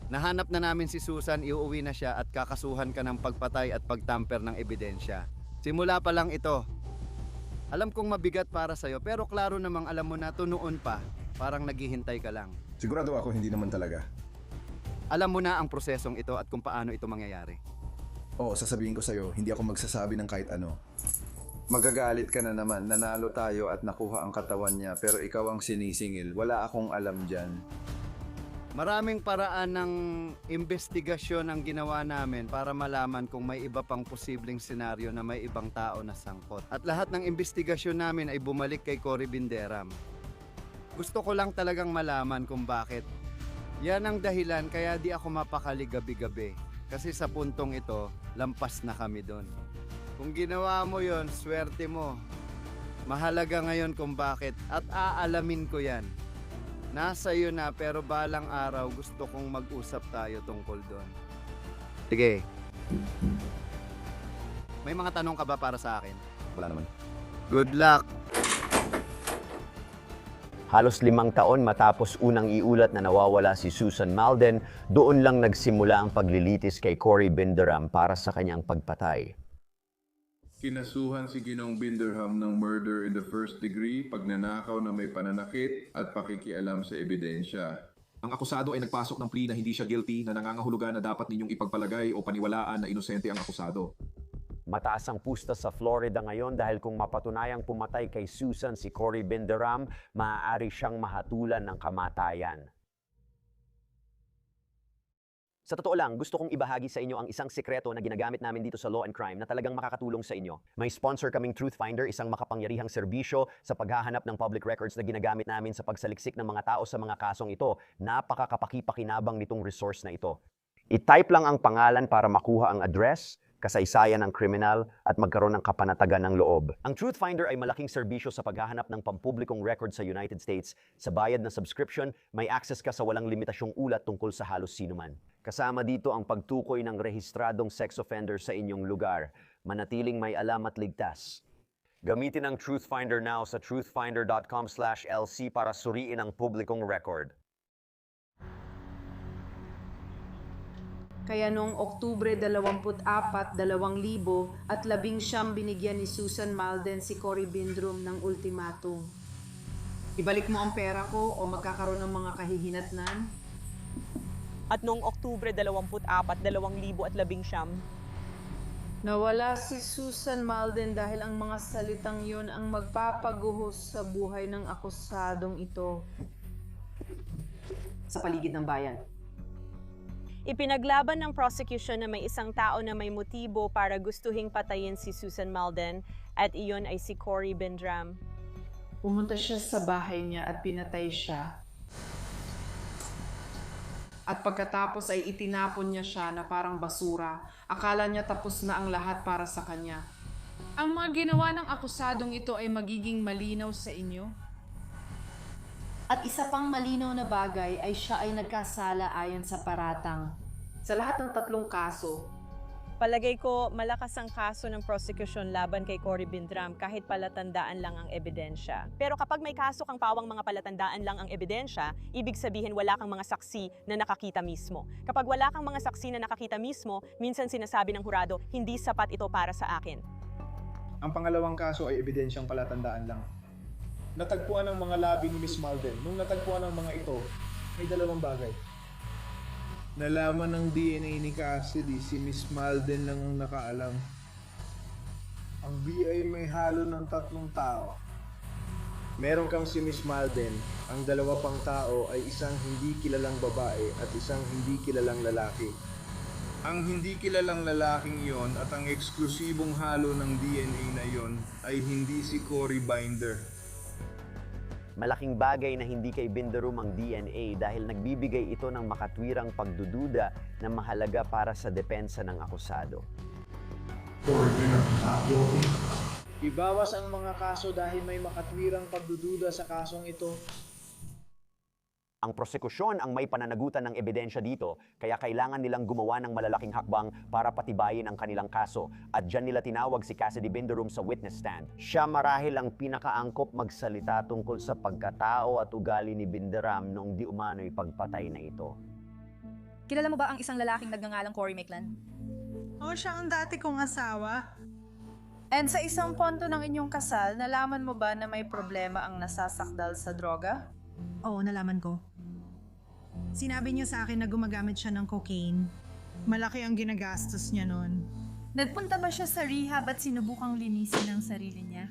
Nahanap na namin si Susan, iuwi na siya at kakasuhan ka ng pagpatay at pagtamper ng ebidensya. Simula pa lang ito. Alam kong mabigat para sa'yo pero klaro namang alam mo na to noon pa. Parang naghihintay ka lang. Sigurado ako hindi naman talaga. Alam mo na ang prosesong ito at kung paano ito mangyayari. Oo, sasabihin ko sa'yo, hindi ako magsasabi ng kahit ano. Magagalit ka na naman, nanalo tayo at nakuha ang katawan niya pero ikaw ang sinisingil. Wala akong alam dyan. Maraming paraan ng investigasyon ang ginawa namin para malaman kung may iba pang posibleng senaryo na may ibang tao na sangkot. At lahat ng investigasyon namin ay bumalik kay Cory Binderam. Gusto ko lang talagang malaman kung bakit. Yan ang dahilan kaya di ako mapakali gabi-gabi. Kasi sa puntong ito, lampas na kami doon. Kung ginawa mo yon, swerte mo. Mahalaga ngayon kung bakit at aalamin ko yan. Nasa iyo na pero balang araw gusto kong mag-usap tayo tungkol doon. Sige. May mga tanong ka ba para sa akin? Wala naman. Good luck! Halos 5 taon matapos unang iulat na nawawala si Susan Malden, doon lang nagsimula ang paglilitis kay Cory Binderam para sa kanyang pagpatay. Kinasuhan si Ginong Binderam ng murder in the first degree, pagnanakaw na may pananakit at pakikialam sa ebidensya. Ang akusado ay nagpasok ng plea na hindi siya guilty, na nangangahulugan na dapat ninyong ipagpalagay o paniwalaan na inosente ang akusado. Mataas ang pusta sa Florida ngayon dahil kung mapatunayang pumatay kay Susan si Cory Binderam, maaari siyang mahatulan ng kamatayan. Sa totoo lang, gusto kong ibahagi sa inyo ang isang sekreto na ginagamit namin dito sa Law and Crime na talagang makakatulong sa inyo. May sponsor kaming Truth Finder, isang makapangyarihang serbisyo sa paghahanap ng public records na ginagamit namin sa pagsaliksik ng mga tao sa mga kasong ito. Napakakapaki-pakinabang nitong resource na ito. I-type lang ang pangalan para makuha ang address, kasaysayan ng kriminal at magkaroon ng kapanatagan ng loob. Ang Truth Finder ay malaking serbisyo sa paghahanap ng pampublikong record sa United States. Sa bayad na subscription, may access ka sa walang limitasyong ulat tungkol sa halos sinuman. Kasama dito ang pagtukoy ng rehistradong sex offender sa inyong lugar. Manatiling may alam at ligtas. Gamitin ang Truth Finder now sa truthfinder.com/LC para suriin ang publikong record. Kaya noong Oktubre 24, 2019 binigyan ni Susan Malden si Cory Binderam ng ultimatum. Ibalik mo ang pera ko o magkakaroon ng mga kahihinatnan. At noong Oktubre 24, 2019, nawala si Susan Malden dahil ang mga salitang yun ang magpapaguhos sa buhay ng akusadong ito. Sa paligid ng bayan. ipinaglaban ng prosecution na may isang tao na may motibo para gustuhing patayin si Susan Malden at iyon ay si Cory Binderam. Pumunta siya sa bahay niya at pinatay siya. At pagkatapos ay itinapon niya siya na parang basura. Akala niya tapos na ang lahat para sa kanya. Ang mga ginawa ng akusadong ito ay magiging malinaw sa inyo? At isa pang malinaw na bagay ay siya ay nagkasala ayon sa paratang. Sa lahat ng tatlong kaso, palagay ko malakas ang kaso ng prosecution laban kay Cory Binderam kahit palatandaan lang ang ebidensya. Pero kapag may kaso kang pawang mga palatandaan lang ang ebidensya, ibig sabihin wala kang mga saksi na nakakita mismo. Kapag wala kang mga saksi na nakakita mismo, minsan sinasabi ng hurado, hindi sapat ito para sa akin. Ang pangalawang kaso ay ebidensyang palatandaan lang. Natagpuan ng mga labi ni Miss Malden. Nung natagpuan ng mga ito, may dalawang bagay. Nalaman ng DNA ni Cassidy, si Miss Malden lang ang nakaalam. Ang BI may halo ng 3 tao. Meron kang si Miss Malden, ang 2 pang tao ay isang hindi kilalang babae at isang hindi kilalang lalaki. Ang hindi kilalang lalaking yon at ang eksklusibong halo ng DNA na yon ay hindi si Cory Binder. Malaking bagay na hindi kay Binderam ang DNA dahil nagbibigay ito ng makatwirang pagdududa na mahalaga para sa depensa ng akusado. Ibawas ang mga kaso dahil may makatwirang pagdududa sa kasong ito. Ang prosekusyon ang may pananagutan ng ebidensya dito, kaya kailangan nilang gumawa ng malalaking hakbang para patibayin ang kanilang kaso. At dyan nila tinawag si Cassidy Binderam sa witness stand. Siya marahil ang pinakaangkop magsalita tungkol sa pagkatao at ugali ni Binderam noong di umano'y pagpatay na ito. Kilala mo ba ang isang lalaking nagngangalang Cory Maitland? Oo, siya ang dati kong asawa. And sa isang punto ng inyong kasal, nalaman mo ba na may problema ang nasasakdal sa droga? Oo, nalaman ko. Sinabi niya sa akin na gumagamit siya ng cocaine. Malaki ang ginagastos niya noon. Nagpunta ba siya sa rehab at sinubukang linisin ang sarili niya?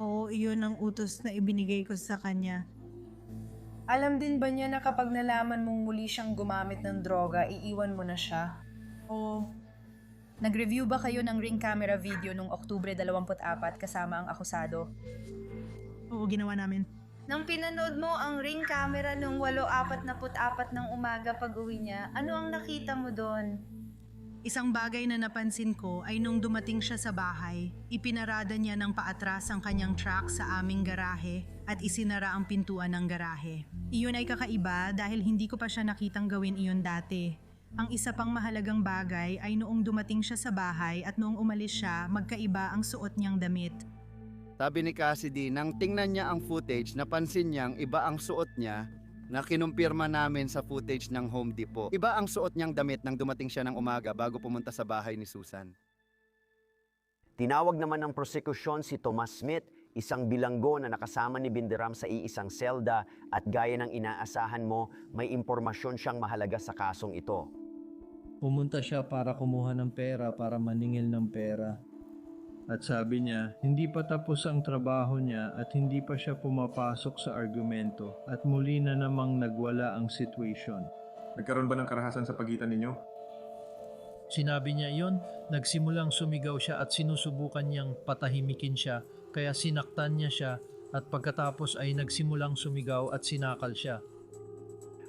Oo, iyon ang utos na ibinigay ko sa kanya. Alam din ba niya na kapag nalaman mong muli siyang gumamit ng droga, iiwan mo na siya? Oo. Nag-review ba kayo ng ring camera video noong Oktubre 24 kasama ang akusado? Oo, ginawa namin. Nang pinanood mo ang ring camera noong 8:44 ng umaga pag-uwi niya, ano ang nakita mo doon? Isang bagay na napansin ko ay nung dumating siya sa bahay, ipinarada niya ng paatras ang kanyang truck sa aming garahe at isinara ang pintuan ng garahe. Iyon ay kakaiba dahil hindi ko pa siya nakitang gawin iyon dati. Ang isa pang mahalagang bagay ay noong dumating siya sa bahay at noong umalis siya, magkaiba ang suot niyang damit. Sabi ni Cassidy, nang tingnan niya ang footage, napansin niyang iba ang suot niya na kinumpirma namin sa footage ng Home Depot. Iba ang suot niyang damit nang dumating siya ng umaga bago pumunta sa bahay ni Susan. Tinawag naman ng prosekusyon si Thomas Smith, isang bilanggo na nakasama ni Binderam sa iisang selda at gaya ng inaasahan mo, may impormasyon siyang mahalaga sa kasong ito. Pumunta siya para kumuha ng pera para maningil ng pera. At sabi niya, hindi pa tapos ang trabaho niya at hindi pa siya pumapasok sa argumento at muli na namang nagwala ang situation. Nagkaroon ba ng karahasan sa pagitan ninyo? Sinabi niya iyon, nagsimulang sumigaw siya at sinusubukan niyang patahimikin siya, kaya sinaktan niya siya at pagkatapos ay nagsimulang sumigaw at sinakal siya.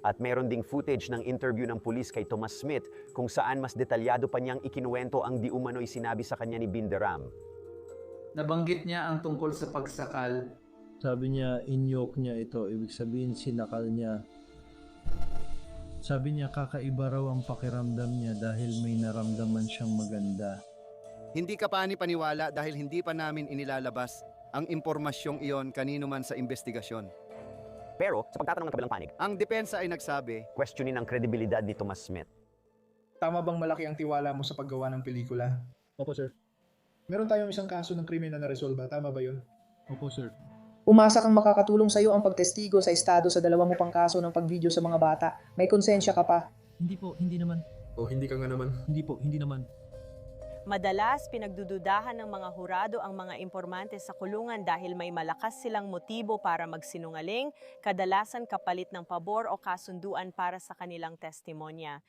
At meron ding footage ng interview ng pulis kay Thomas Smith kung saan mas detalyado pa niyang ikinuwento ang di umano'y sinabi sa kanya ni Binderam. Nabanggit niya ang tungkol sa pagsakal. Sabi niya, in-yoke niya ito, ibig sabihin sinakal niya. Sabi niya, kakaiba raw ang pakiramdam niya dahil may naramdaman siyang maganda. Hindi ka pa paniwala dahil hindi pa namin inilalabas ang impormasyong iyon kanino man sa investigasyon. Pero sa pagtatanong ng kabilang panig, ang depensa ay nagsabi, questionin ang kredibilidad ni Thomas Smith. Tama bang malaki ang tiwala mo sa paggawa ng pelikula? Opo, sir. Meron tayong isang kaso ng krimen na naresolba, tama ba yun? Opo, sir. Umasa kang makakatulong sa iyo ang pagtestigo sa estado sa 2 mo pang kaso ng pagvideo sa mga bata. May konsensya ka pa. Hindi po, hindi naman. O hindi ka nga naman? Hindi po, hindi naman. Madalas, pinagdududahan ng mga hurado ang mga impormante sa kulungan dahil may malakas silang motibo para magsinungaling, kadalasan kapalit ng pabor o kasunduan para sa kanilang testimonya.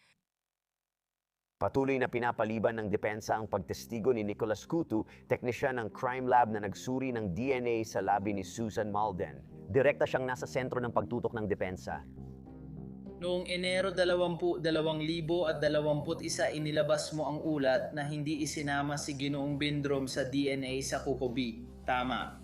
Patuloy na pinapaliban ng depensa ang pagtestigo ni Nicholas Kutu, teknisyan ng crime lab na nagsuri ng DNA sa labi ni Susan Malden. Direkta siyang nasa sentro ng pagtutok ng depensa. Noong Enero 2021 inilabas mo ang ulat na hindi isinama si Ginoong Bindrom sa DNA sa Kukobi. Tama.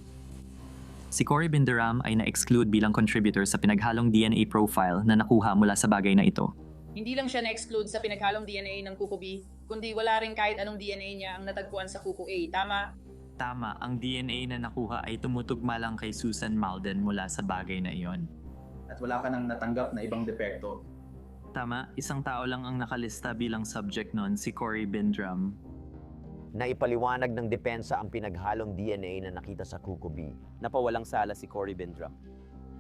Si Cory Binderam ay na-exclude bilang contributor sa pinaghalong DNA profile na nakuha mula sa bagay na ito. Hindi lang siya na-exclude sa pinaghalong DNA ng Kuko B, kundi wala rin kahit anong DNA niya ang natagpuan sa Kuko A. Tama? Tama, ang DNA na nakuha ay tumutugma lang kay Susan Malden mula sa bagay na iyon. At wala ka nang natanggap na ibang depekto. Tama, isang tao lang ang nakalista bilang subject noon, si Cory Binderam. Naipaliwanag ng depensa ang pinaghalong DNA na nakita sa Kukobi. Napawalang sala si Cory Binderam.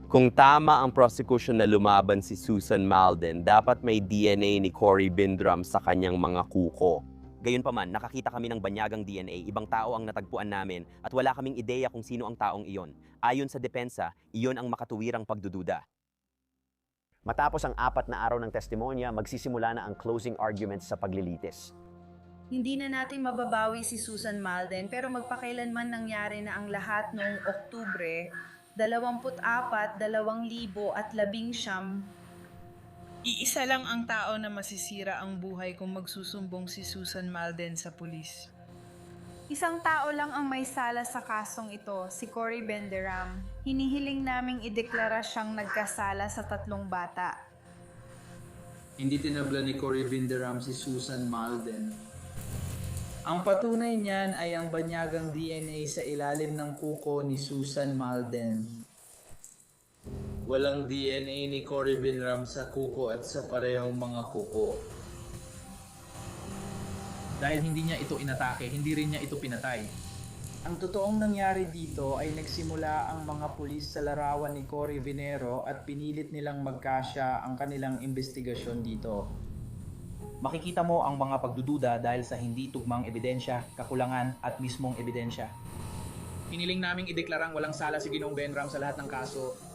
Kung tama ang prosecution na lumaban si Susan Malden, dapat may DNA ni Cory Binderam sa kanyang mga kuko. Gayunpaman, nakakita kami ng banyagang DNA, ibang tao ang natagpuan namin at wala kaming ideya kung sino ang taong iyon. Ayon sa depensa, iyon ang makatuwirang pagdududa. Matapos ang 4 na araw ng testimonya, magsisimula na ang closing arguments sa paglilitis. Hindi na natin mababawi si Susan Malden pero magpakailanman nangyari na ang lahat noong Oktubre 24, 2019. Iisa lang ang tao na masisira ang buhay kung magsusumbong si Susan Malden sa pulis. Isang tao lang ang may sala sa kasong ito, si Cory Binderam. Hinihiling naming ideklara siyang nagkasala sa 3 bata. Hindi tinabla ni Cory Binderam si Susan Malden. Ang patunay niyan ay ang banyagang DNA sa ilalim ng kuko ni Susan Malden. Walang DNA ni Cory Binram sa kuko at sa parehong mga kuko. Dahil hindi niya ito inatake, hindi rin niya ito pinatay. Ang totoong nangyari dito ay nagsimula ang mga pulis sa larawan ni Cory Venero at pinilit nilang magkasya ang kanilang investigasyon dito. Makikita mo ang mga pagdududa dahil sa hindi tugmang ebidensya, kakulangan at mismong ebidensya. Hiniling naming ideklarang walang sala si Ginoong Benram sa lahat ng kaso.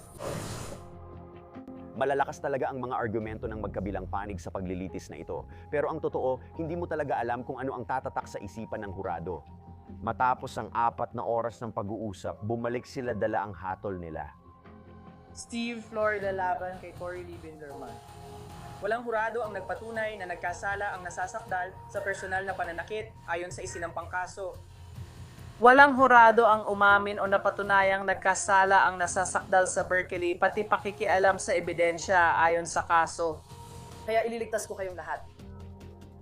Malalakas talaga ang mga argumento ng magkabilang panig sa paglilitis na ito. Pero ang totoo, hindi mo talaga alam kung ano ang tatatak sa isipan ng hurado. Matapos ang 4 na oras ng pag-uusap, bumalik sila dala ang hatol nila. Steve Florida laban kay Cory Lee Binderman. Walang hurado ang nagpatunay na nagkasala ang nasasakdal sa personal na pananakit ayon sa isinampang kaso. Walang hurado ang umamin o napatunayang nagkasala ang nasasakdal sa Berkeley pati pakikialam sa ebidensya ayon sa kaso. Kaya ililigtas ko kayong lahat.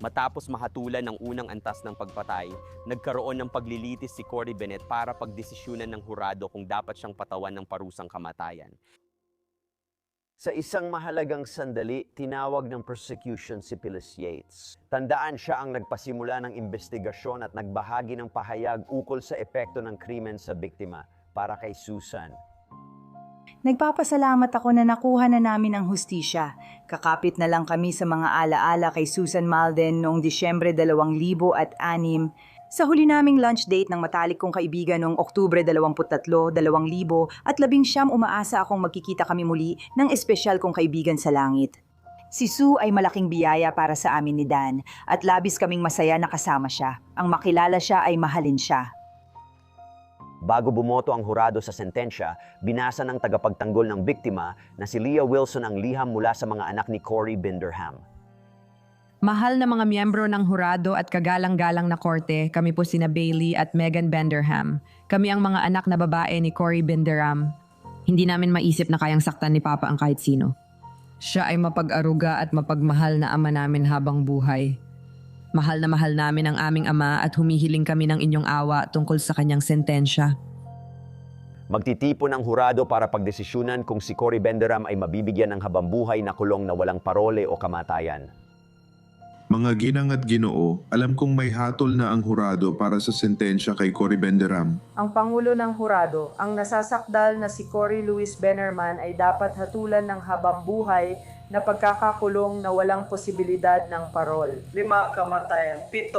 Matapos mahatulan ng unang antas ng pagpatay, nagkaroon ng paglilitis si Cory Bennett para pagdesisyonan ng hurado kung dapat siyang patawan ng parusang kamatayan. Sa isang mahalagang sandali, tinawag ng prosecution si Phyllis Yates. Tandaan siya ang nagpasimula ng investigasyon at nagbahagi ng pahayag ukol sa epekto ng krimen sa biktima para kay Susan. Nagpapasalamat ako na nakuha na namin ang hustisya. Kakapit na lang kami sa mga alaala kay Susan Malden noong Disyembre 2006. Sa huli naming lunch date ng matalik kong kaibigan noong Oktubre 23, 2000 at 19 umaasa akong magkikita kami muli ng espesyal kong kaibigan sa langit. Si Sue ay malaking biyaya para sa amin ni Dan at labis kaming masaya na kasama siya. Ang makilala siya ay mahalin siya. Bago bumoto ang hurado sa sentensya, binasa ng tagapagtanggol ng biktima na si Leah Wilson ang liham mula sa mga anak ni Cory Binderham. Mahal na mga miyembro ng hurado at kagalang-galang na korte, kami po sina Bailey at Megan Benderham. Kami ang mga anak na babae ni Cory Binderham. Hindi namin maisip na kayang saktan ni Papa ang kahit sino. Siya ay mapag-aruga at mapagmahal na ama namin habang buhay. Mahal na mahal namin ang aming ama at humihiling kami ng inyong awa tungkol sa kanyang sentensya. Magtitipon ang hurado para pagdesisyunan kung si Cory Binderham ay mabibigyan ng habambuhay na kulong na walang parole o kamatayan. Mga ginang at ginoo, alam kong may hatol na ang hurado para sa sentensya kay Cory Binderham. Ang Pangulo ng Hurado, ang nasasakdal na si Cory Louis Bennerman ay dapat hatulan ng habang-buhay na pagkakakulong na walang posibilidad ng parol. 5 kamatayan, 7.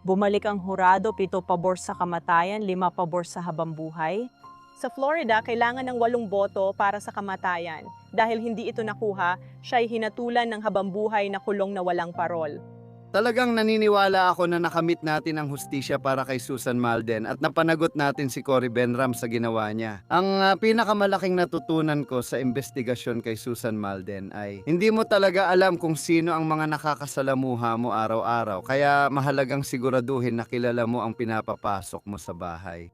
Bumalik ang hurado, 7 pabor sa kamatayan, 5 pabor sa habambuhay. Sa Florida, kailangan ng 8 boto para sa kamatayan. Dahil hindi ito nakuha, siya ay hinatulan ng habambuhay na kulong na walang parol. Talagang naniniwala ako na nakamit natin ang hustisya para kay Susan Malden at napanagot natin si Cory Binderham sa ginawa niya. Ang pinakamalaking natutunan ko sa investigasyon kay Susan Malden ay hindi mo talaga alam kung sino ang mga nakakasalamuha mo araw-araw, kaya mahalagang siguraduhin na kilala mo ang pinapapasok mo sa bahay.